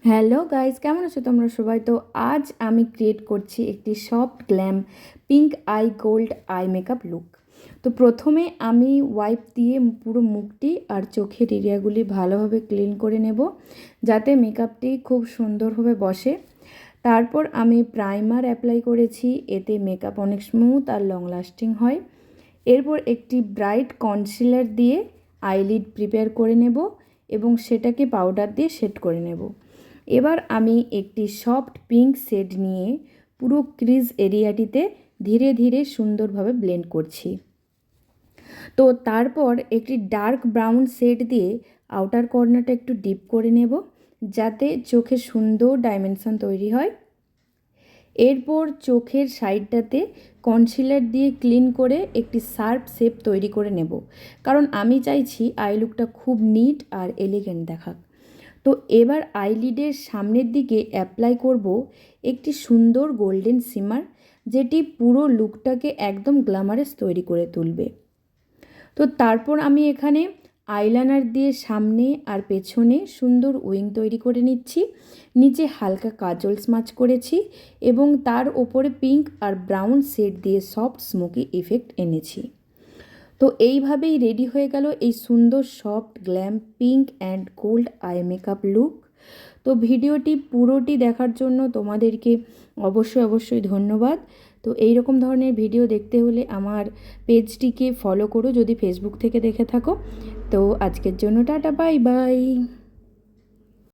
Hello guys, কেমন আছো তোমরা সবাই? তো আজ আমি ক্রিয়েট করছি একটি soft glam pink eye gold eye makeup look. তো প্রথমে আমি ওয়াইপ দিয়ে পুরো মুখটি আর চোখের এরিয়াগুলি ভালোভাবে ক্লিন করে নেব, যাতে মেকআপটি খুব সুন্দরভাবে বসে। তারপর আমি প্রাইমার অ্যাপ্লাই করেছি, এতে মেকআপ অনেক স্মুথ আর লং লাস্টিং হয়। এরপর একটি ব্রাইট কনসিলার দিয়ে আইলিড প্রিপেয়ার করে নেব এবং সেটাকে পাউডার দিয়ে সেট করে নেব। এবার আমি একটি সফট পিঙ্ক শেড নিয়ে পুরো ক্রিজ এরিয়াটিতে ধীরে ধীরে সুন্দরভাবে ব্লেন্ড করছি। তো তারপর একটি ডার্ক ব্রাউন শেড দিয়ে আউটার কর্নারটা একটু ডিপ করে নেব, যাতে চোখে সুন্দর ডাইমেনশন তৈরি হয়। এরপর চোখের সাইডটাতে কনসিলার দিয়ে ক্লিন করে একটি শার্প শেপ তৈরি করে নেব, কারণ আমি চাইছি আই লুকটা খুব নিট আর এলিগেন্ট দেখাক। তো এবার আইলিডের সামনের দিকে অ্যাপ্লাই করব একটি সুন্দর গোল্ডেন শিমার, যেটি পুরো লুকটাকে একদম গ্ল্যামারাস তৈরি করে তুলবে। তো তারপর আমি এখানে আইলাইনার দিয়ে সামনে আর পেছনে সুন্দর উইং তৈরি করে নিচ্ছি। নিচে হালকা কাজল স্মাচ করেছি এবং তার ওপরে পিঙ্ক আর ব্রাউন শেড দিয়ে সফট স্মোকি ইফেক্ট এনেছি। তো এইভাবেই রেডি হয়ে গেল এই সুন্দর soft glam pink and gold eye makeup look. তো ভিডিওটি পুরোটি দেখার জন্য তোমাদেরকে অবশ্যই ধন্যবাদ। তো এই রকম ধরনের ভিডিও দেখতে হলে আমার পেজটিকে ফলো করো যদি ফেসবুক থেকে দেখে থাকো। তো আজকের জন্য টাটা, বাই বাই।